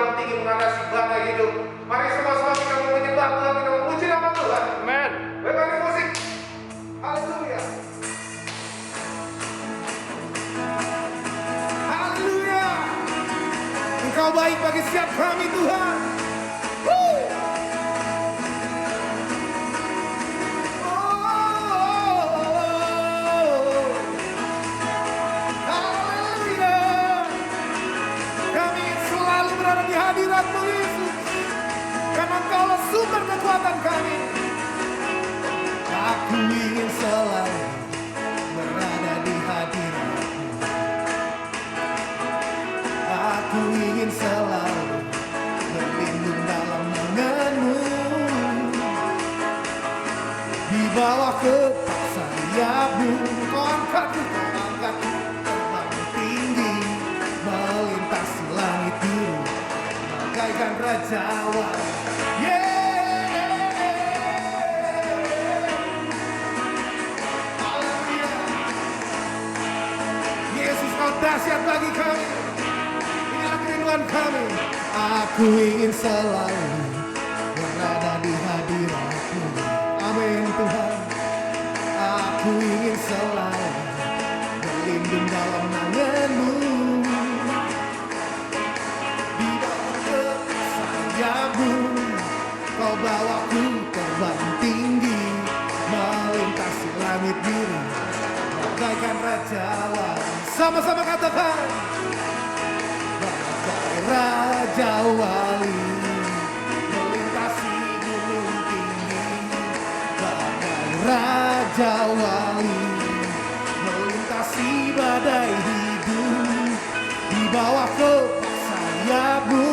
terbang tinggi mengatasi badai hidup. Mari sama-sama kita menyembah Tuhan, kita memuji nama Tuhan. Amen. Bebas musik. Haleluya. Haleluya. Engkau baik bagi setiap kami Tuhan. Di hadirat-Mu Yesus, karena Engkaulah sumber kekuatan kami. Aku ingin selalu berada di hadirat-Mu. Aku ingin selalu berlindung dalam naungan-Mu. Di bawah kepak sayap-Mu, Kau angkatku, terbang tinggi, melintasi langit biru. Bagaikan raja wali, Haleluya. Yesus, Kau dahsyat bagi kami. Inilah kerinduan kami. Aku ingin selalu berada di hadirat-Mu. Amin Tuhan. Aku ingin selalu berlindung dalam naungan-Mu. Kau bawaku terbang tinggi, melintasi langit biru, bagaikan raja wali. Sama-sama katakan, bagai raja wali, melintasi gunung tinggi, bagai raja wali, melintasi badai hidup. Di bawah kepak sayap-Mu,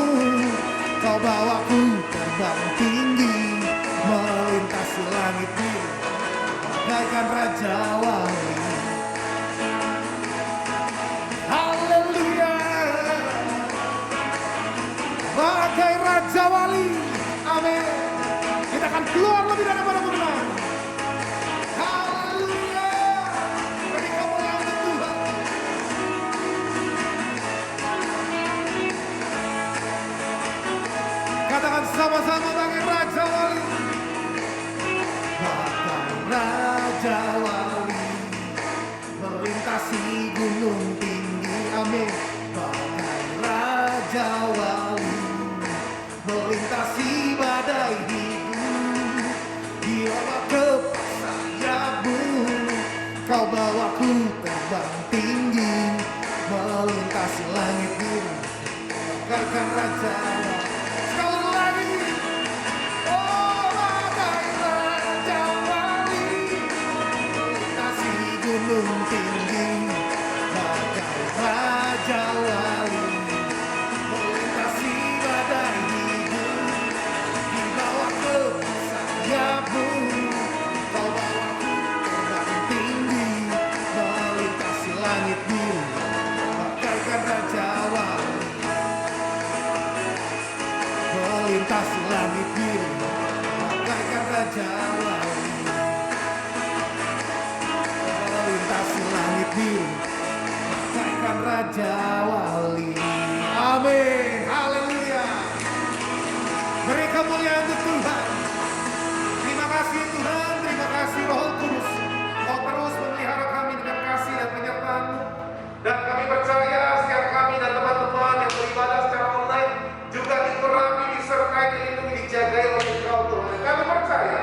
Kau bawaku terbang tinggi, melintasi langit biru, bagaikan raja wali. Haleluya. Bagai raja wali. Amin. Kita akan keluar lebih daripada menang. Haleluya. Beri kemuliaan untuk Tuhan. Katakan sama-sama, bagai raja wali. Bagai raja wali, melintasi gunung tinggi. Amin. Bagai raja wali, melintasi badai hidup. Di bawah kepak sayap-Mu, Kau bawaku terbang tinggi, melintasi langit biru, bagaikan raja wali. Gunung tinggi, bagai raja wali, melintasi badai hidup. Di bawah kepak sayap-Mu, Kau bawaku terbang tinggi, melintasi langit biru, bagaikan raja wali, melintasi langit biru, bagaikan raja wali. Melintasi langit biru, bagaikan raja wali. Amin. Haleluya. Beri kemuliaan untuk Tuhan. Terima kasih Tuhan, terima kasih Roh Kudus. Kau terus memelihara kami dengan kasih dan penyertaan-Mu. Dan kami percaya setiap kami dan teman-teman yang beribadah secara online juga dikurangi, disertai, dilindungi, dijagai oleh Engkau Tuhan. Dan kami percaya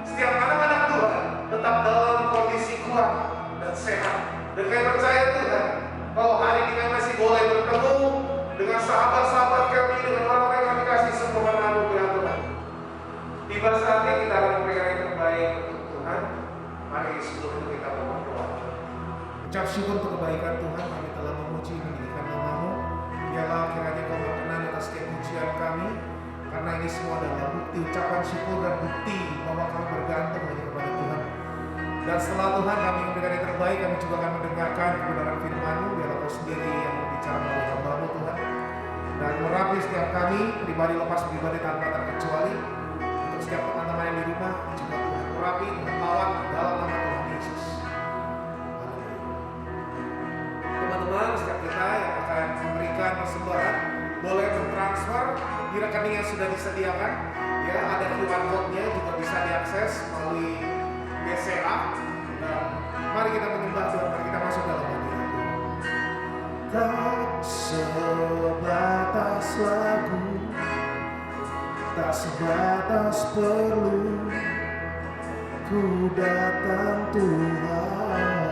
setiap anak-anak Tuhan tetap dalam kondisi kuat dan sehat. Dan kami percaya Tuhan, kalau hari ini kami masih boleh bertemu dengan sahabat-sahabat kami, dengan orang-orang yang kami kasih, semua anugerah Tuhan. Tiba saatnya kita akan memberikan yang terbaik untuk Tuhan. Mari sebelum itu kita berdoa. Ucap syukur untuk kebaikan Tuhan, kami telah memuji meninggikan nama-Mu. Biarlah kiranya Kau berkenan atas setiap pujian kami, karena ini semua adalah bukti ucapan syukur dan bukti bahwa kami bergantung hanya kepada Tuhan. Dan setelah Tuhan kami memberikan yang terbaik, kami juga akan mendengarkan kebenaran firman-Mu. Biarlah Kau sendiri yang berbicara melalui hamba-Mu Tuhan, dan merapi setiap kami, pribadi lepas pribadi tanpa terkecuali. Untuk setiap teman-teman yang di rumah juga Tuhan merapi dengan lawan dalam nama Tuhan Yesus. Teman-teman, setiap kita yang akan memberikan persembahan boleh mentransfer di rekening yang sudah disediakan. Ya, ada QR code-nya juga bisa diakses melalui BCA. Dan mari kita menyembah Tuhan, mari kita masuk dalam hadirat Tuhan. Tak sebatas lagu, tak sebatas perlu, ku datang Tuhan.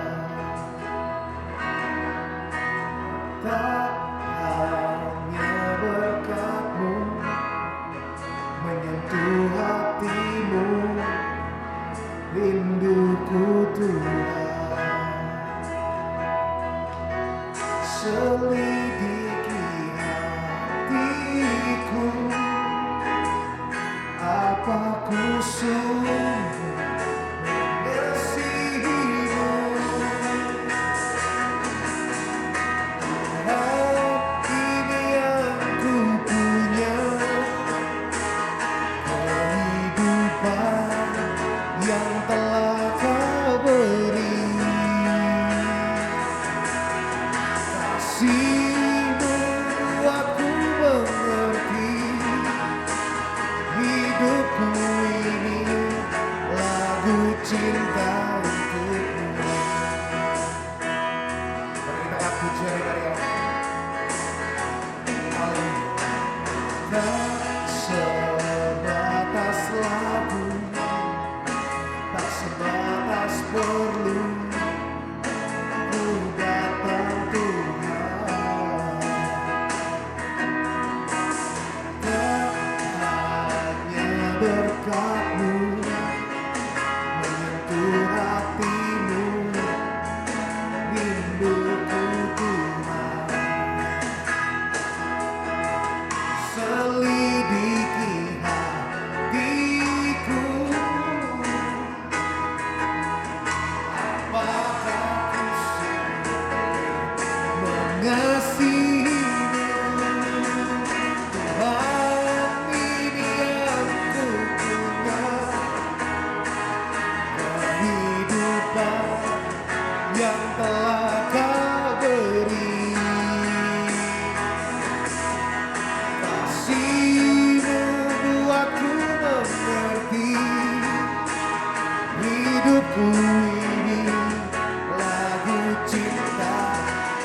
Tak hanya berkat-Mu menyentuh hatimu, rinduku Tuhan. Selidiki hatiku, apa ku sungguh mengasihimu. Tuhan, ini yang ku punya, kehidupan yang telah Kau beri. Kasih-Mu buatku mengerti, hidupku ini lagu cinta untuk-Mu. Mari kita angkat pujian dari Allah. Haleluya. Tak sebatas lagu, tak sebatas perlu, ku datang Tuhan. Tak hanya berkat-Mu menyentuh hatimu, rinduku Tuhan. Selidiki hatiku, apakah ku sungguh mengasihimu. Tuhan, ini yang ku punya, kehidupan yang telah Kau beri. Kasih-Mu buatku mengerti, hidupku ini lagu cinta.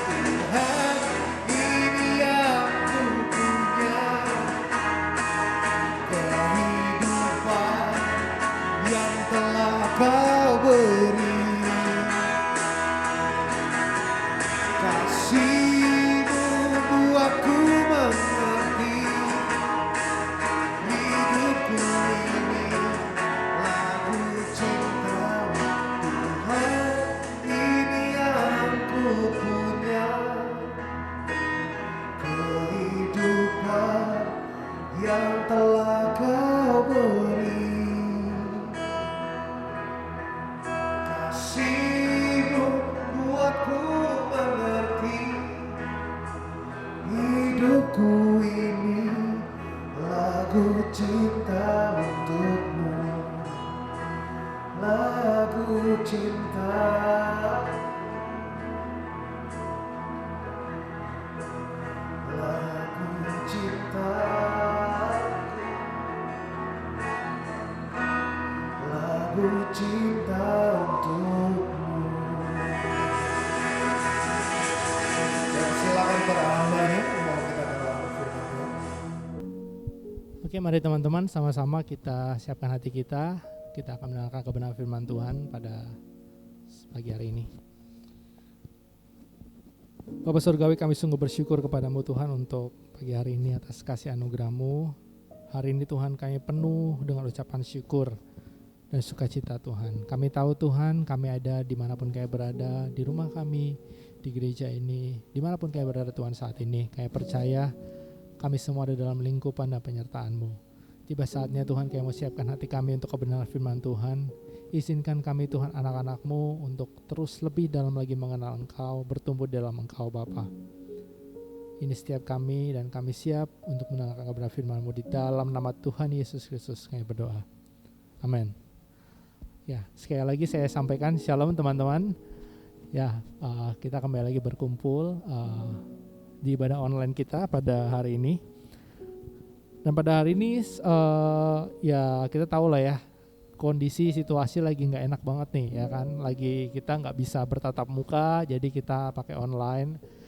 Tuhan, ini yang ku punya, kehidupan yang telah Kau beri. Kasih-Mu buatku mengerti, hidupku ini lagu cinta. Tuhan, ini yang ku punya, kehidupan yang telah Kau beri. Kasih-Mu buatku mengerti, hidupku ini lagu cinta untuk-Mu, lagu cinta, lagu cinta, lagu cinta untuk-Mu. Dan silakan para hambanya mau kita dalam firman Tuhan. Oke, mari teman-teman sama-sama kita siapkan hati kita. Kita akan mendengarkan kebenaran firman Tuhan pada pagi hari ini. Bapa Surgawi, kami sungguh bersyukur kepadamu Tuhan untuk pagi hari ini atas kasih anugerah-Mu. Hari ini Tuhan kami penuh dengan ucapan syukur dan sukacita Tuhan. Kami tahu Tuhan kami ada dimanapun kami berada, di rumah kami, di gereja ini, dimanapun kami berada Tuhan saat ini. Kami percaya kami semua ada dalam lingkupan dan penyertaan-Mu. Tiba saatnya Tuhan kami mau siapkan hati kami untuk kebenaran firman Tuhan. Izinkan kami Tuhan anak-anak-Mu untuk terus lebih dalam lagi mengenal Engkau, bertumbuh dalam Engkau Bapa. Ini setiap kami dan kami siap untuk mendengarkan kebenaran firman-Mu di dalam nama Tuhan Yesus Kristus kami berdoa. Amin. Ya, sekali lagi saya sampaikan shalom teman-teman. Ya, kita kembali lagi berkumpul di ibadah online kita pada hari ini. Dan pada hari ini ya kita tahu lah ya, kondisi situasi lagi nggak enak banget nih ya kan. Lagi kita nggak bisa bertatap muka, jadi kita pakai online.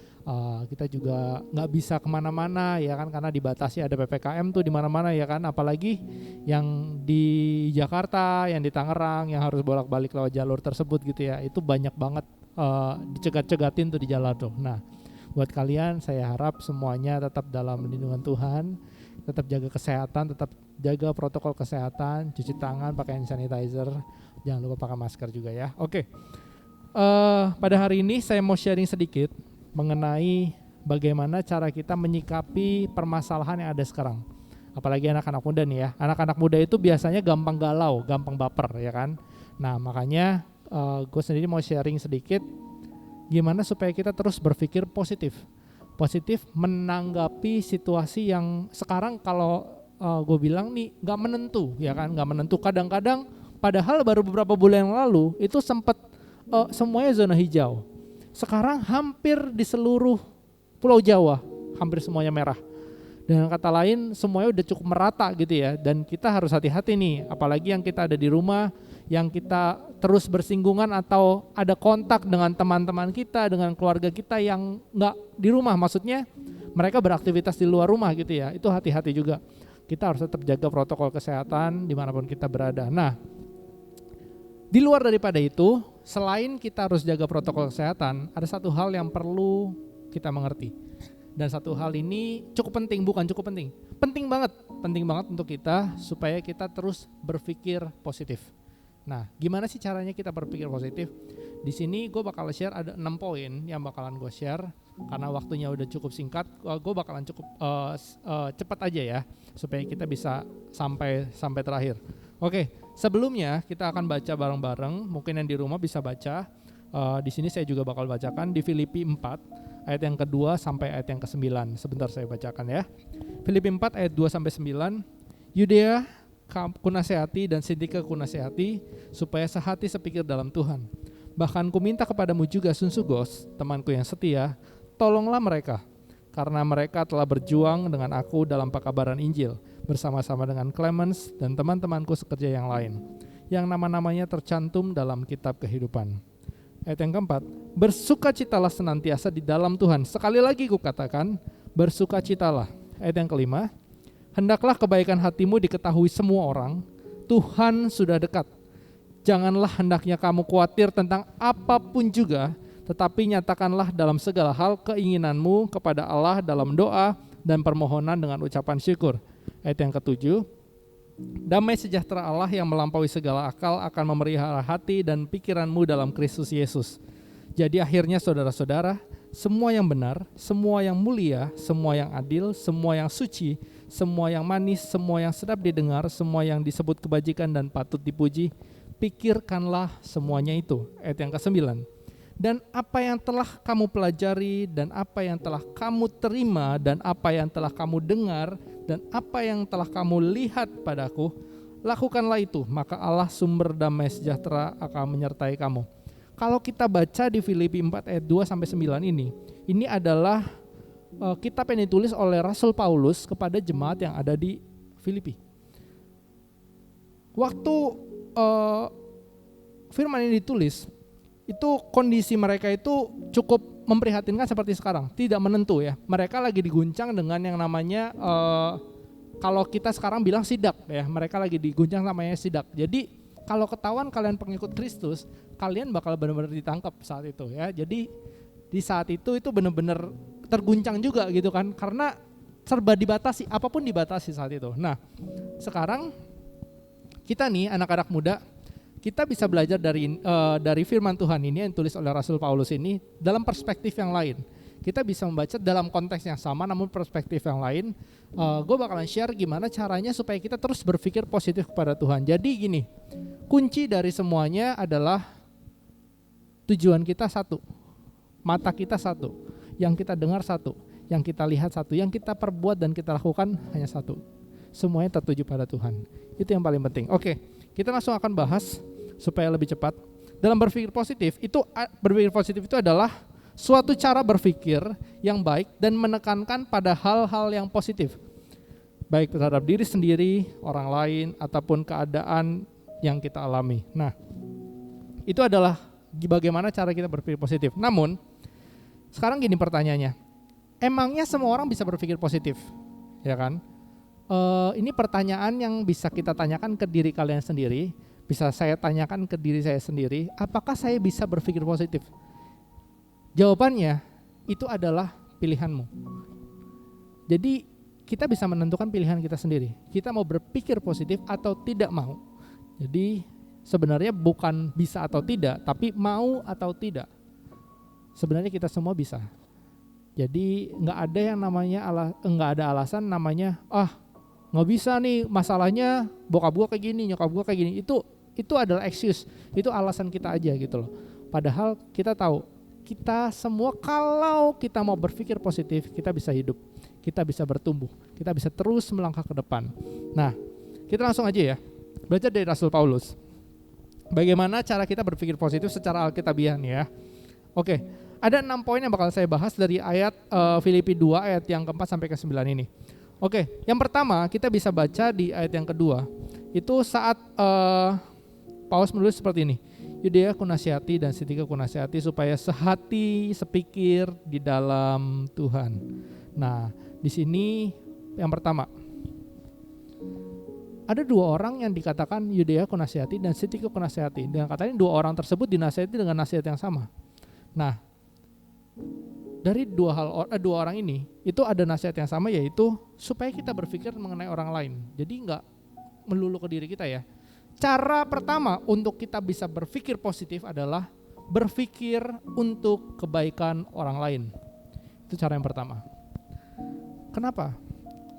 Kita juga nggak bisa kemana-mana ya kan, karena dibatasi ada PPKM tuh di mana-mana ya kan. Apalagi yang di Jakarta, yang di Tangerang, yang harus bolak-balik lewat jalur tersebut gitu ya. Itu banyak banget dicegat-cegatin tuh di jalan tuh. Nah, buat kalian saya harap semuanya tetap dalam lindungan Tuhan, tetap jaga kesehatan, tetap jaga protokol kesehatan, cuci tangan, pakai hand sanitizer, jangan lupa pakai masker juga ya. Oke. Pada hari ini saya mau sharing sedikit mengenai bagaimana cara kita menyikapi permasalahan yang ada sekarang. Apalagi anak-anak muda nih ya. Anak-anak muda itu biasanya gampang galau, gampang baper ya kan. Nah makanya gue sendiri mau sharing sedikit gimana supaya kita terus berpikir positif. Positif menanggapi situasi yang sekarang kalau gue bilang nih gak menentu ya kan. Gak menentu, kadang-kadang padahal baru beberapa bulan yang lalu itu sempat semuanya zona hijau. Sekarang hampir di seluruh Pulau Jawa, hampir semuanya merah. Dengan kata lain, semuanya udah cukup merata gitu ya. Dan kita harus hati-hati nih, apalagi yang kita ada di rumah, yang kita terus bersinggungan atau ada kontak dengan teman-teman kita, dengan keluarga kita yang nggak di rumah. Maksudnya mereka beraktivitas di luar rumah gitu ya. Itu hati-hati juga. Kita harus tetap jaga protokol kesehatan dimanapun kita berada. Nah, di luar daripada itu, selain kita harus jaga protokol kesehatan, ada satu hal yang perlu kita mengerti. Dan satu hal ini cukup penting, bukan cukup penting. Penting banget untuk kita supaya kita terus berpikir positif. Nah, gimana sih caranya kita berpikir positif? Di sini gue bakal share ada 6 poin yang bakalan gue share. Karena waktunya udah cukup singkat, gue bakalan cukup cepat aja ya, supaya kita bisa sampai terakhir. Oke, sebelumnya kita akan baca bareng-bareng. Mungkin yang di rumah bisa baca. Di sini saya juga bakal bacakan di Filipi 4 ayat yang kedua sampai ayat yang ke-9. Sebentar saya bacakan ya. Filipi 4 ayat 2 sampai 9. Yudea kunasehati dan Sintika kunasehati supaya sehati sepikir dalam Tuhan. Bahkan kuminta kepadamu juga Sunsugos, temanku yang setia, tolonglah mereka, karena mereka telah berjuang dengan aku dalam pekabaran Injil, bersama-sama dengan Clemens dan teman-temanku sekerja yang lain, yang nama-namanya tercantum dalam kitab kehidupan. Ayat yang keempat, bersukacitalah senantiasa di dalam Tuhan. Sekali lagi kukatakan, bersukacitalah. Ayat yang kelima, hendaklah kebaikan hatimu diketahui semua orang, Tuhan sudah dekat. Janganlah hendaknya kamu khawatir tentang apapun juga, tetapi nyatakanlah dalam segala hal keinginanmu kepada Allah dalam doa dan permohonan dengan ucapan syukur. Ayat yang ketujuh, damai sejahtera Allah yang melampaui segala akal akan memelihara hati dan pikiranmu dalam Kristus Yesus. Jadi akhirnya saudara-saudara, semua yang benar, semua yang mulia, semua yang adil, semua yang suci, semua yang manis, semua yang sedap didengar, semua yang disebut kebajikan dan patut dipuji, pikirkanlah semuanya itu. Ayat yang ke-9. Dan apa yang telah kamu pelajari, dan apa yang telah kamu terima, dan apa yang telah kamu dengar, dan apa yang telah kamu lihat padaku, lakukanlah itu, maka Allah sumber damai sejahtera akan menyertai kamu. Kalau kita baca di Filipi 4 ayat 2 sampai 9 ini adalah kitab yang ditulis oleh Rasul Paulus kepada jemaat yang ada di Filipi. Waktu firman ini ditulis, itu kondisi mereka itu cukup memprihatinkan seperti sekarang, tidak menentu ya. Mereka lagi diguncang dengan yang namanya kalau kita sekarang bilang sidak ya, mereka lagi diguncang namanya sidak. Jadi kalau ketahuan kalian pengikut Kristus, kalian bakal benar-benar ditangkap saat itu ya. Jadi di saat itu benar-benar terguncang juga gitu kan, karena serba dibatasi, apapun dibatasi saat itu. Nah, sekarang kita nih anak-anak muda, kita bisa belajar dari firman Tuhan ini yang ditulis oleh Rasul Paulus ini dalam perspektif yang lain. Kita bisa membaca dalam konteks yang sama namun perspektif yang lain. Gue bakalan share gimana caranya supaya kita terus berpikir positif kepada Tuhan. Jadi gini, kunci dari semuanya adalah tujuan kita satu, mata kita satu, yang kita dengar satu, yang kita lihat satu, yang kita perbuat dan kita lakukan hanya satu. Semuanya tertuju pada Tuhan. Itu yang paling penting. Oke, kita langsung akan bahas supaya lebih cepat. Dalam berpikir positif itu adalah suatu cara berpikir yang baik dan menekankan pada hal-hal yang positif, baik terhadap diri sendiri, orang lain, ataupun keadaan yang kita alami. Nah, itu adalah bagaimana cara kita berpikir positif. Namun, sekarang gini pertanyaannya, emangnya semua orang bisa berpikir positif? Ya kan? Ini pertanyaan yang bisa kita tanyakan ke diri kalian sendiri, bisa saya tanyakan ke diri saya sendiri, apakah saya bisa berpikir positif? Jawabannya, itu adalah pilihanmu. Jadi, kita bisa menentukan pilihan kita sendiri. Kita mau berpikir positif atau tidak mau. Jadi, sebenarnya bukan bisa atau tidak, tapi mau atau tidak. Sebenarnya kita semua bisa. Jadi nggak ada yang namanya nggak ada alasan namanya nggak bisa nih, masalahnya bokap gua kayak gini, nyokap gua kayak gini. Itu adalah excuse, itu alasan kita aja gitu loh. Padahal kita tahu kita semua kalau kita mau berpikir positif, kita bisa hidup, kita bisa bertumbuh, kita bisa terus melangkah ke depan. Nah, kita langsung aja ya belajar dari Rasul Paulus. Bagaimana cara kita berpikir positif secara alkitabiah nih ya. Oke, ada 6 poin yang bakal saya bahas dari ayat Filipi 2 ayat yang keempat sampai ke 9 ini. Oke, yang pertama kita bisa baca di ayat yang kedua. Itu saat Paulus menulis seperti ini. Yudea kunasihati dan Sintika kunasihati supaya sehati sepikir di dalam Tuhan. Nah, di sini yang pertama, ada 2 orang yang dikatakan Yudea kunasihati dan Sintika kunasihati. Dengan kata ini 2 orang tersebut dinasihati dengan nasihat yang sama. Nah, dari 2 orang ini itu ada nasihat yang sama, yaitu supaya kita berpikir mengenai orang lain. Jadi nggak melulu ke diri kita ya. Cara pertama untuk kita bisa berpikir positif adalah berpikir untuk kebaikan orang lain. Itu cara yang pertama. Kenapa?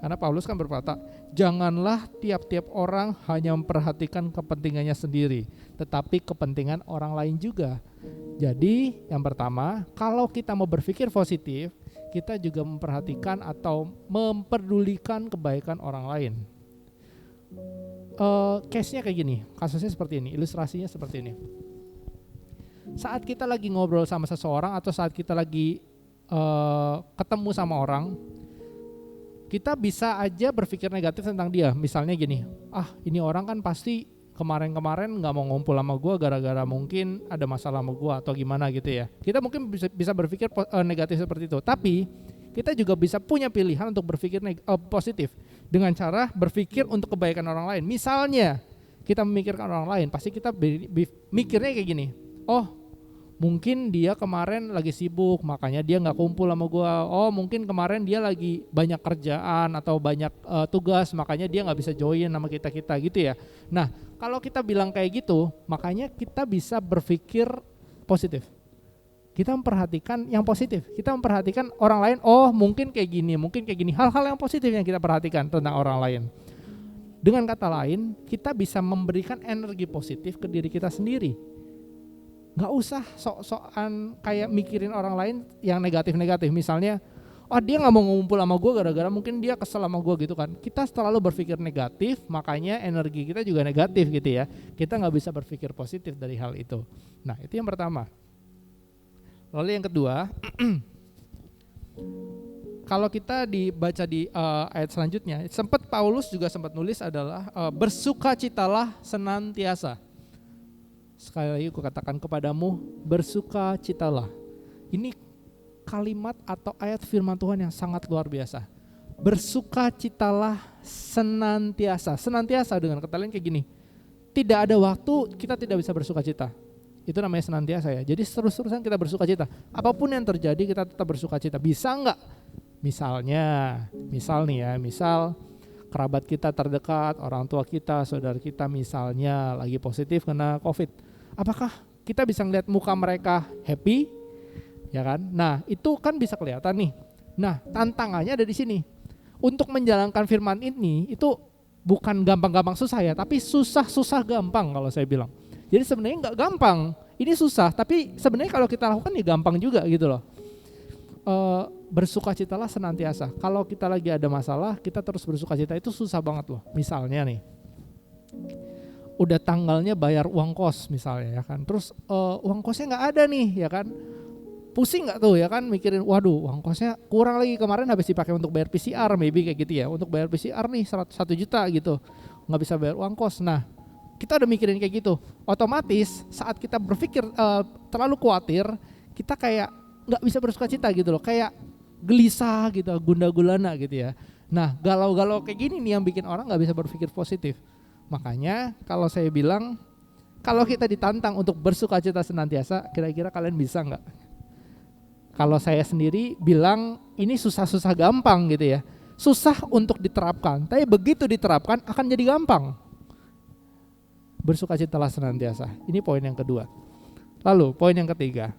Karena Paulus kan berkata, janganlah tiap-tiap orang hanya memperhatikan kepentingannya sendiri, tetapi kepentingan orang lain juga. Jadi yang pertama, kalau kita mau berpikir positif, kita juga memperhatikan atau memperdulikan kebaikan orang lain. Case-nya kayak gini, kasusnya seperti ini, ilustrasinya seperti ini. Saat kita lagi ngobrol sama seseorang atau saat kita lagi ketemu sama orang, kita bisa aja berpikir negatif tentang dia. Misalnya gini, ini orang kan pasti kemarin-kemarin gak mau ngumpul sama gue gara-gara mungkin ada masalah sama gue atau gimana gitu ya. Kita mungkin bisa berpikir negatif seperti itu. Tapi kita juga bisa punya pilihan untuk berpikir positif dengan cara berpikir untuk kebaikan orang lain. Misalnya kita memikirkan orang lain, pasti kita mikirnya kayak gini, mungkin dia kemarin lagi sibuk makanya dia gak kumpul sama gue. Mungkin kemarin dia lagi banyak kerjaan atau banyak tugas makanya dia gak bisa join sama kita gitu ya. Nah, kalau kita bilang kayak gitu, makanya kita bisa berpikir positif. Kita memperhatikan yang positif. Kita memperhatikan orang lain, mungkin kayak gini. Hal-hal yang positif yang kita perhatikan tentang orang lain. Dengan kata lain, kita bisa memberikan energi positif ke diri kita sendiri. Gak usah sok-sokan kayak mikirin orang lain yang negatif-negatif. Misalnya, dia gak mau ngumpul sama gue gara-gara mungkin dia kesel sama gue gitu kan. Kita selalu berpikir negatif, makanya energi kita juga negatif gitu ya. Kita gak bisa berpikir positif dari hal itu. Nah, itu yang pertama. Lalu yang kedua, kalau kita dibaca di ayat selanjutnya, Paulus juga sempat nulis adalah bersukacitalah senantiasa. Sekali lagi aku katakan kepadamu, bersukacitalah. Ini kalimat atau ayat firman Tuhan yang sangat luar biasa. Bersukacitalah senantiasa. Senantiasa dengan kata lain kayak gini, tidak ada waktu kita tidak bisa bersukacita. Itu namanya senantiasa ya. Jadi terus-terusan kita bersukacita. Apapun yang terjadi kita tetap bersukacita. Bisa enggak? Misal kerabat kita terdekat, orang tua kita, saudara kita misalnya lagi positif kena COVID. Apakah kita bisa ngeliat muka mereka happy? Ya kan? Nah, itu kan bisa kelihatan nih. Nah, tantangannya ada di sini. Untuk menjalankan firman ini itu bukan gampang-gampang susah ya, tapi susah-susah gampang kalau saya bilang. Jadi sebenarnya nggak gampang, ini susah, tapi sebenarnya kalau kita lakukan ya gampang juga gitu loh. Bersukacitalah senantiasa. Kalau kita lagi ada masalah, kita terus bersukacita itu susah banget loh. Misalnya nih, udah tanggalnya bayar uang kos misalnya ya kan, terus uang kosnya nggak ada nih ya kan. Pusing nggak tuh ya kan mikirin, waduh uang kosnya kurang lagi, kemarin habis dipakai untuk bayar PCR maybe kayak gitu ya, untuk bayar PCR nih 1 juta gitu, nggak bisa bayar uang kos. Nah kita udah mikirin kayak gitu, otomatis saat kita berpikir terlalu khawatir, kita kayak nggak bisa bersuka cita gitu loh, kayak gelisah gitu, gundah gulana gitu ya. Nah galau-galau kayak gini nih yang bikin orang nggak bisa berpikir positif. Makanya kalau saya bilang, kalau kita ditantang untuk bersuka cita senantiasa, kira-kira kalian bisa nggak? Kalau saya sendiri bilang ini susah-susah gampang gitu ya, susah untuk diterapkan, tapi begitu diterapkan akan jadi gampang. Bersukacitalah senantiasa. Ini poin yang kedua. Lalu poin yang ketiga,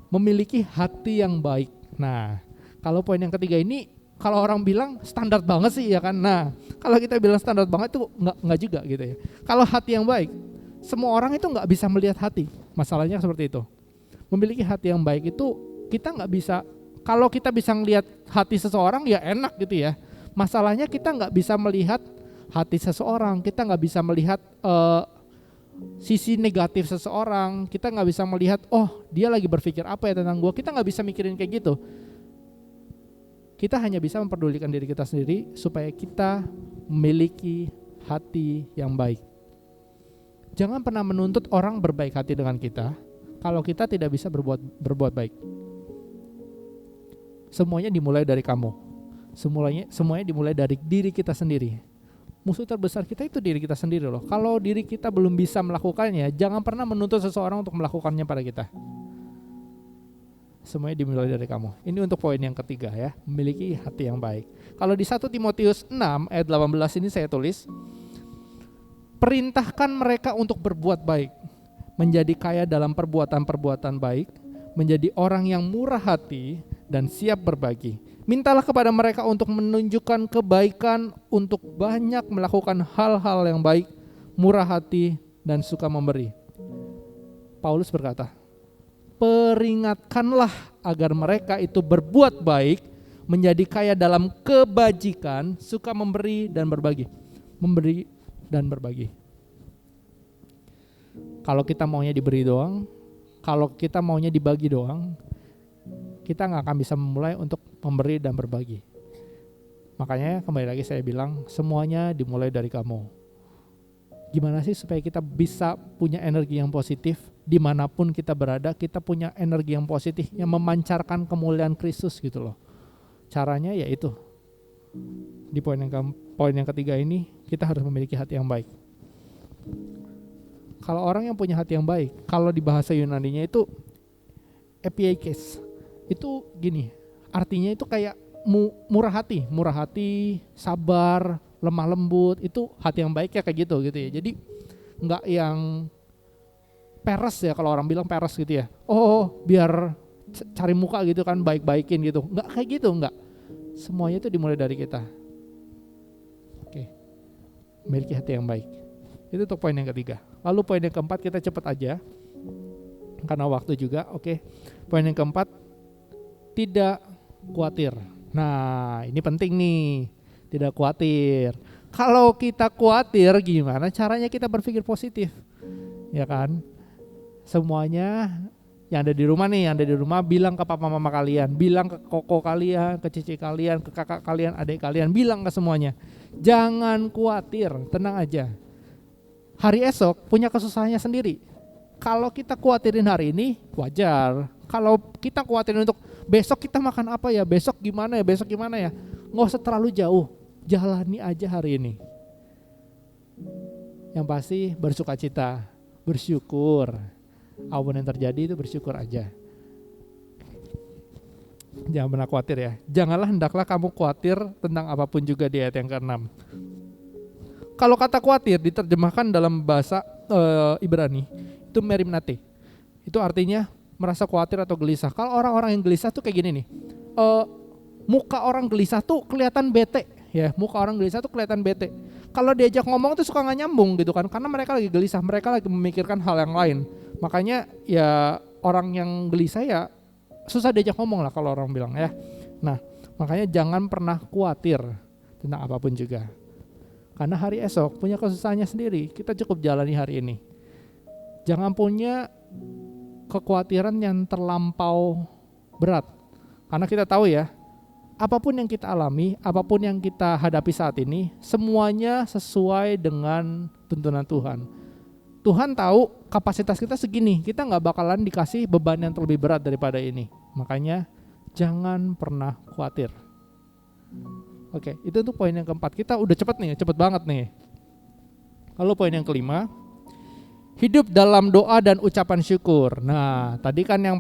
memiliki hati yang baik. Nah, kalau poin yang ketiga ini, kalau orang bilang standar banget sih ya kan. Nah, kalau kita bilang standar banget itu enggak juga gitu ya. Kalau hati yang baik, semua orang itu enggak bisa melihat hati. Masalahnya seperti itu. Memiliki hati yang baik itu kita enggak bisa. Kalau kita bisa melihat hati seseorang ya enak gitu ya. Masalahnya kita enggak bisa melihat hati seseorang. Kita enggak bisa melihat sisi negatif seseorang. Kita nggak bisa melihat, oh dia lagi berpikir apa ya tentang gue. Kita nggak bisa mikirin kayak gitu. Kita hanya bisa memperdulikan diri kita sendiri supaya kita memiliki hati yang baik. Jangan pernah menuntut orang berbaik hati dengan kita kalau kita tidak bisa berbuat baik. Semuanya dimulai dari kamu. Semuanya dimulai dari diri kita sendiri. Musuh terbesar kita itu diri kita sendiri loh. Kalau diri kita belum bisa melakukannya, jangan pernah menuntut seseorang untuk melakukannya pada kita. Semuanya dimulai dari kamu. Ini untuk poin yang ketiga ya, memiliki hati yang baik. Kalau di 1 Timotius 6 ayat 18 ini saya tulis, perintahkan mereka untuk berbuat baik, menjadi kaya dalam perbuatan-perbuatan baik, menjadi orang yang murah hati dan siap berbagi. Mintalah kepada mereka untuk menunjukkan kebaikan, untuk banyak melakukan hal-hal yang baik, murah hati, dan suka memberi. Paulus berkata, peringatkanlah agar mereka itu berbuat baik, menjadi kaya dalam kebajikan, suka memberi dan berbagi. Memberi dan berbagi. Kalau kita maunya diberi doang, kalau kita maunya dibagi doang, kita gak akan bisa memulai untuk memberi dan berbagi. Makanya kembali lagi saya bilang, semuanya dimulai dari kamu. Gimana sih supaya kita bisa punya energi yang positif, dimanapun kita berada, kita punya energi yang positif, yang memancarkan kemuliaan Kristus gitu loh. Caranya yaitu, di poin yang ketiga ini, kita harus memiliki hati yang baik. Kalau orang yang punya hati yang baik, kalau di bahasa Yunaninya itu epiekes. Itu gini, artinya itu kayak murah hati, sabar, lemah lembut, itu hati yang baik ya kayak gitu ya. Jadi nggak yang peres ya, kalau orang bilang peres gitu ya. Oh biar cari muka gitu kan, baik-baikin gitu. Nggak kayak gitu, nggak. Semuanya itu dimulai dari kita. Oke, memiliki hati yang baik. Itu untuk poin yang ketiga. Lalu poin yang keempat, kita cepat aja karena waktu juga. Oke, poin yang keempat, tidak khawatir. Nah, ini penting nih, tidak khawatir. Kalau kita khawatir, gimana caranya kita berpikir positif? Ya kan? Semuanya yang ada di rumah nih, bilang ke papa mama kalian, bilang ke koko kalian, ke cici kalian, ke kakak kalian, adik kalian, bilang ke semuanya. Jangan khawatir, tenang aja. Hari esok punya kesusahannya sendiri. Kalau kita khawatirin hari ini, wajar. Kalau kita khawatirin untuk besok kita makan apa ya, besok gimana ya, nggak usah terlalu jauh, jalani aja hari ini. Yang pasti bersukacita, bersyukur. Apapun yang terjadi itu bersyukur aja. Jangan pernah khawatir ya. Janganlah hendaklah kamu khawatir tentang apapun juga, di ayat yang ke-6. Kalau kata khawatir diterjemahkan dalam bahasa Ibrani itu merimnate. Itu artinya merasa khawatir atau gelisah. Kalau orang-orang yang gelisah tuh kayak gini nih, muka orang gelisah tuh kelihatan bete ya, Kalau diajak ngomong tuh suka nggak nyambung gitu kan, karena mereka lagi gelisah, mereka lagi memikirkan hal yang lain. Makanya ya orang yang gelisah ya susah diajak ngomong lah kalau orang bilang ya. Nah makanya jangan pernah khawatir tentang apapun juga, karena hari esok punya kesusahannya sendiri. Kita cukup jalani hari ini. Jangan punya kekhawatiran yang terlampau berat. Karena kita tahu ya, apapun yang kita alami, apapun yang kita hadapi saat ini, semuanya sesuai dengan tuntunan Tuhan. Tuhan tahu kapasitas kita segini, kita gak bakalan dikasih beban yang terlebih berat daripada ini. Makanya jangan pernah khawatir. Oke, itu untuk poin yang keempat. Kita udah cepet banget nih. Lalu poin yang kelima, hidup dalam doa dan ucapan syukur. Nah, tadi kan yang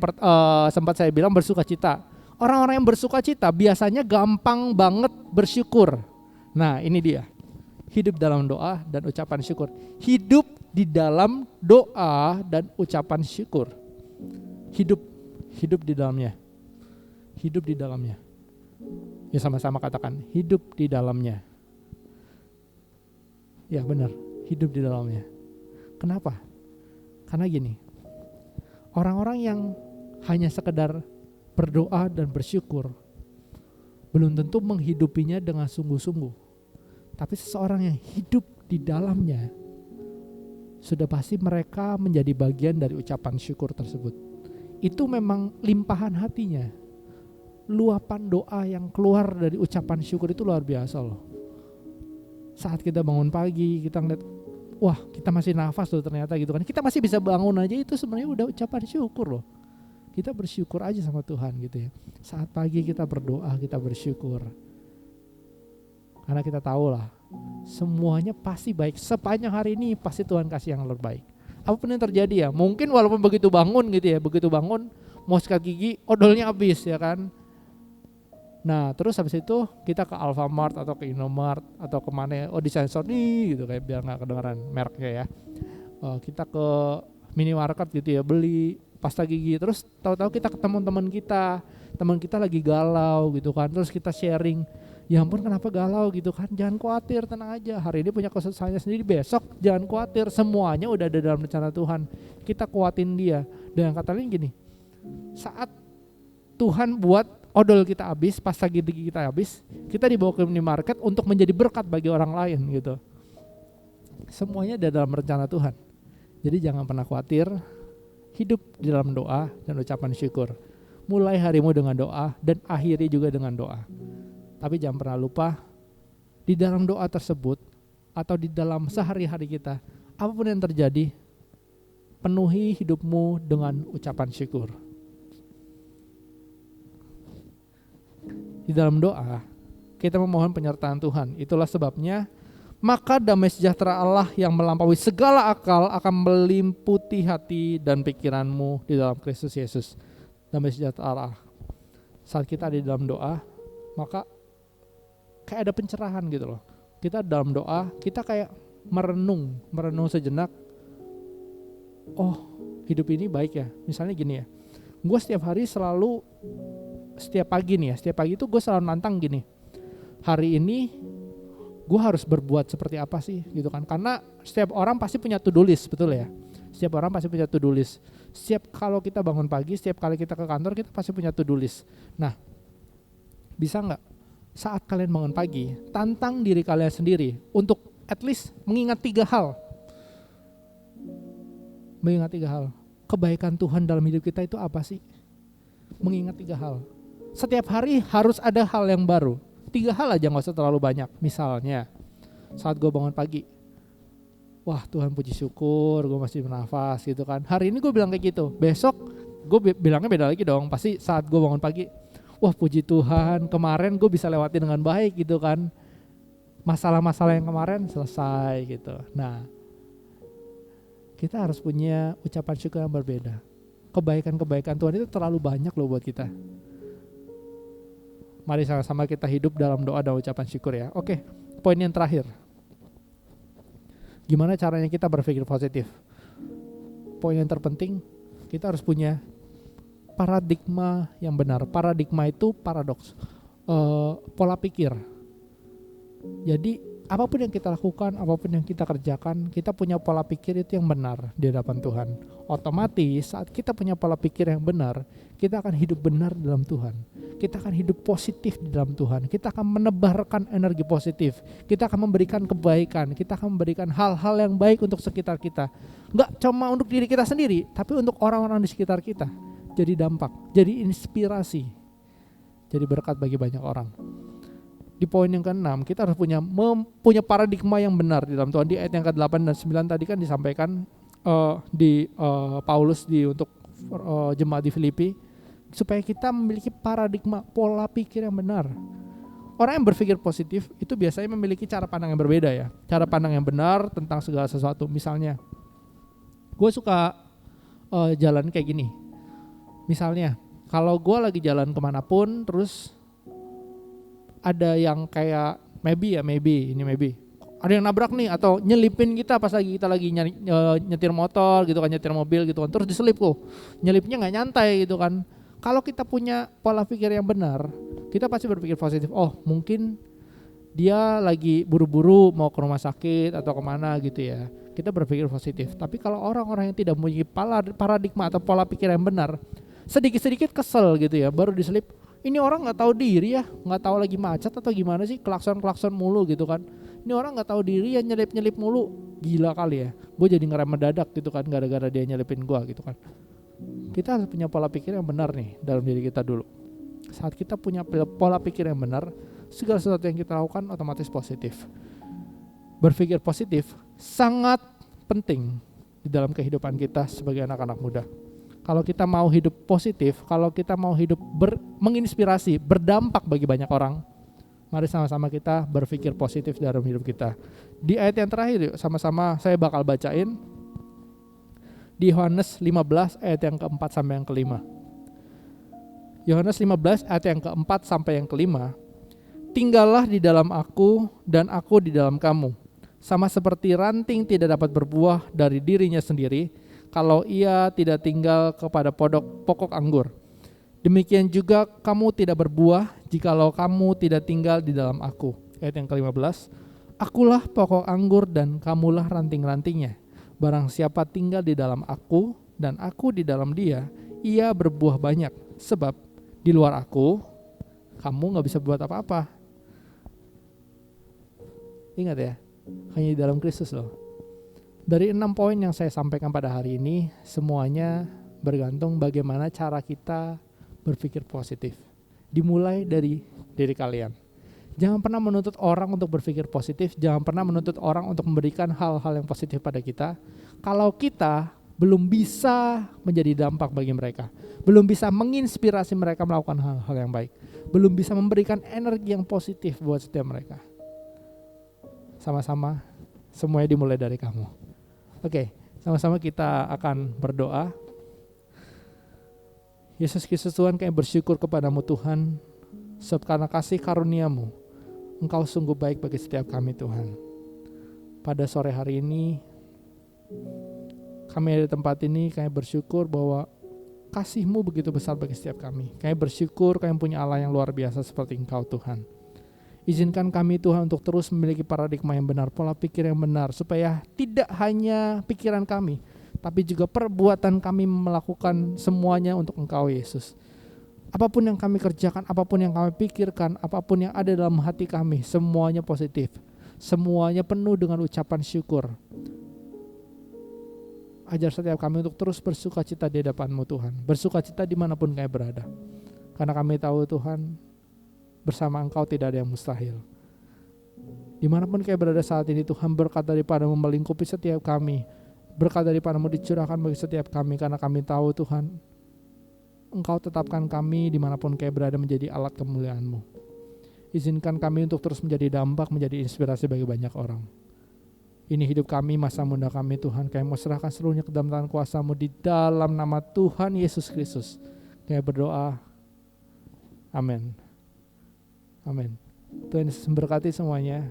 sempat saya bilang bersukacita. Orang-orang yang bersukacita biasanya gampang banget bersyukur. Nah, ini dia. Hidup dalam doa dan ucapan syukur. Hidup di dalam doa dan ucapan syukur. Hidup di dalamnya. Hidup di dalamnya. Ya, sama-sama katakan, hidup di dalamnya. Ya benar, hidup di dalamnya. Kenapa? Karena gini, orang-orang yang hanya sekedar berdoa dan bersyukur belum tentu menghidupinya dengan sungguh-sungguh. Tapi seseorang yang hidup di dalamnya, sudah pasti mereka menjadi bagian dari ucapan syukur tersebut. Itu memang limpahan hatinya. Luapan doa yang keluar dari ucapan syukur itu luar biasa loh. Saat kita bangun pagi, kita ngeliat, wah kita masih nafas loh ternyata gitu kan. Kita masih bisa bangun aja, itu sebenarnya udah ucapan syukur loh. Kita bersyukur aja sama Tuhan gitu ya. Saat pagi kita berdoa, kita bersyukur. Karena kita tahu lah, semuanya pasti baik. Sepanjang hari ini pasti Tuhan kasih yang terbaik. Apapun yang terjadi ya, mungkin walaupun begitu bangun gitu ya, begitu bangun mau sikat gigi, odolnya habis ya kan. Nah terus habis itu kita ke Alfamart atau ke Indomart atau kemana, oh disensor nih gitu kayak biar gak kedengeran mereknya ya. Kita ke minimarket gitu ya, beli pasta gigi, terus tahu-tahu kita ketemu teman kita lagi galau gitu kan, terus kita sharing, ya ampun kenapa galau gitu kan, jangan khawatir, tenang aja, hari ini punya kesusahannya sendiri, besok jangan khawatir, semuanya udah ada dalam rencana Tuhan. Kita kuatin dia. Dan kata lain gini, saat Tuhan buat odol kita habis, pasta gigi kita habis, kita dibawa ke minimarket untuk menjadi berkat bagi orang lain gitu. Semuanya ada dalam rencana Tuhan. Jadi jangan pernah khawatir, hidup di dalam doa dan ucapan syukur. Mulai harimu dengan doa dan akhiri juga dengan doa. Tapi jangan pernah lupa, di dalam doa tersebut atau di dalam sehari-hari kita, apapun yang terjadi, penuhi hidupmu dengan ucapan syukur. Di dalam doa, kita memohon penyertaan Tuhan. Itulah sebabnya, maka damai sejahtera Allah yang melampaui segala akal akan meliputi hati dan pikiranmu di dalam Kristus Yesus. Damai sejahtera Allah. Saat kita di dalam doa, maka kayak ada pencerahan gitu loh. Kita dalam doa, kita kayak merenung sejenak. Oh, hidup ini baik ya. Misalnya gini ya, gue setiap pagi itu gue selalu nantang gini. Hari ini gue harus berbuat seperti apa sih gitu kan. Karena setiap orang pasti punya to-do list, betul ya. Setiap orang pasti punya to-do list. Setiap kalau kita bangun pagi, setiap kali kita ke kantor, kita pasti punya to-do list. Nah, bisa gak saat kalian bangun pagi, tantang diri kalian sendiri untuk at least mengingat 3 hal. Mengingat 3 hal. Kebaikan Tuhan dalam hidup kita itu apa sih? Mengingat 3 hal. Setiap hari harus ada hal yang baru. 3 hal aja, gak usah terlalu banyak. Misalnya, saat gue bangun pagi, wah Tuhan puji syukur, gue masih bernafas gitu kan. Hari ini gue bilang kayak gitu. Besok gue bilangnya beda lagi dong. Pasti saat gue bangun pagi, wah puji Tuhan, kemarin gue bisa lewati dengan baik gitu kan. Masalah-masalah yang kemarin selesai gitu. Nah, kita harus punya ucapan syukur yang berbeda. Kebaikan-kebaikan Tuhan itu terlalu banyak loh buat kita. Mari sama-sama kita hidup dalam doa dan ucapan syukur ya. Oke, poin yang terakhir. Gimana caranya kita berpikir positif? Poin yang terpenting, kita harus punya paradigma yang benar. Paradigma itu paradoks, pola pikir. Jadi apapun yang kita lakukan, apapun yang kita kerjakan, kita punya pola pikir itu yang benar di hadapan Tuhan. Otomatis saat kita punya pola pikir yang benar, kita akan hidup benar dalam Tuhan. Kita akan hidup positif di dalam Tuhan. Kita akan menebarkan energi positif. Kita akan memberikan kebaikan. Kita akan memberikan hal-hal yang baik untuk sekitar kita. Gak cuma untuk diri kita sendiri, tapi untuk orang-orang di sekitar kita. jadi dampak, jadi inspirasi, jadi berkat bagi banyak orang. Di poin yang ke-6, kita harus punya paradigma yang benar di dalam Tuhan. Di ayat yang ke-8 dan 9 tadi kan disampaikan Paulus untuk jemaat di Filipi, supaya kita memiliki paradigma, pola pikir yang benar. Orang yang berpikir positif itu biasanya memiliki cara pandang yang berbeda ya. Cara pandang yang benar tentang segala sesuatu. Misalnya, gue suka jalan kayak gini. Misalnya, kalau gue lagi jalan kemanapun, terus ada yang kayak maybe ada yang nabrak nih atau nyelipin kita pas kita lagi nyetir motor gitu kan, nyetir mobil gitu kan, terus diselip nyelipnya nggak nyantai gitu kan. Kalau kita punya pola pikir yang benar, kita pasti berpikir positif. Oh, mungkin dia lagi buru-buru mau ke rumah sakit atau kemana gitu ya. Kita berpikir positif. Tapi kalau orang-orang yang tidak mempunyai paradigma atau pola pikir yang benar, sedikit-sedikit kesel gitu ya, baru diselip. Ini orang nggak tahu diri ya, nggak tahu lagi macet atau gimana sih, klakson mulu gitu kan. Ini orang nggak tahu diri ya, nyelip mulu, gila kali ya. Gue jadi ngerem mendadak gitu kan, gara-gara dia nyelipin gue gitu kan. Kita harus punya pola pikir yang benar nih dalam diri kita dulu. Saat kita punya pola pikir yang benar, segala sesuatu yang kita lakukan otomatis positif. Berpikir positif sangat penting di dalam kehidupan kita sebagai anak-anak muda. Kalau kita mau hidup positif, kalau kita mau hidup menginspirasi, berdampak bagi banyak orang, mari sama-sama kita berpikir positif dalam hidup kita. Di ayat yang terakhir yuk, sama-sama saya bakal bacain. Di Yohanes 15 ayat yang keempat sampai yang kelima. Yohanes 15 ayat yang keempat sampai yang kelima. Tinggallah di dalam aku dan aku di dalam kamu. Sama seperti ranting tidak dapat berbuah dari dirinya sendiri, kalau ia tidak tinggal kepada pokok anggur. Demikian juga kamu tidak berbuah jikalau kamu tidak tinggal di dalam aku. Ayat yang ke-15. Akulah pokok anggur dan kamulah ranting-rantingnya. Barang siapa tinggal di dalam aku dan aku di dalam dia, ia berbuah banyak. Sebab di luar aku, kamu gak bisa buat apa-apa. Ingat ya, hanya di dalam Kristus loh. Dari 6 poin yang saya sampaikan pada hari ini, semuanya bergantung bagaimana cara kita berpikir positif. Dimulai dari diri kalian. Jangan pernah menuntut orang untuk berpikir positif, jangan pernah menuntut orang untuk memberikan hal-hal yang positif pada kita, kalau kita belum bisa menjadi dampak bagi mereka, belum bisa menginspirasi mereka melakukan hal-hal yang baik, belum bisa memberikan energi yang positif buat setiap mereka. Sama-sama, semuanya dimulai dari kamu. Oke, sama-sama kita akan berdoa. Yesus Kristus Tuhan, kami bersyukur kepadamu Tuhan, sebab karena kasih karuniamu, Engkau sungguh baik bagi setiap kami Tuhan. Pada sore hari ini, kami ada di tempat ini, kami bersyukur bahwa kasih-Mu begitu besar bagi setiap kami. Kami bersyukur kami punya Allah yang luar biasa seperti Engkau Tuhan. Izinkan kami Tuhan untuk terus memiliki paradigma yang benar, pola pikir yang benar, supaya tidak hanya pikiran kami, tapi juga perbuatan kami melakukan semuanya untuk Engkau Yesus. Apapun yang kami kerjakan, apapun yang kami pikirkan, apapun yang ada dalam hati kami, semuanya positif. Semuanya penuh dengan ucapan syukur. Ajar setiap kami untuk terus bersukacita di hadapan-Mu Tuhan. Bersukacita dimanapun kami berada. Karena kami tahu Tuhan, bersama Engkau tidak ada yang mustahil. Dimanapun kami berada saat ini, Tuhan, berkat daripada-Mu melingkupi setiap kami. Berkat daripada-Mu dicurahkan bagi setiap kami. Karena kami tahu Tuhan, Engkau tetapkan kami dimanapun kami berada menjadi alat kemuliaan-Mu. Izinkan kami untuk terus menjadi dampak, menjadi inspirasi bagi banyak orang. Ini hidup kami, masa muda kami Tuhan. Kami mau serahkan seluruhnya ke dalam tangan kuasa-Mu di dalam nama Tuhan Yesus Kristus. Kami berdoa. Amin. Amin. Tuhan Yesus memberkati semuanya.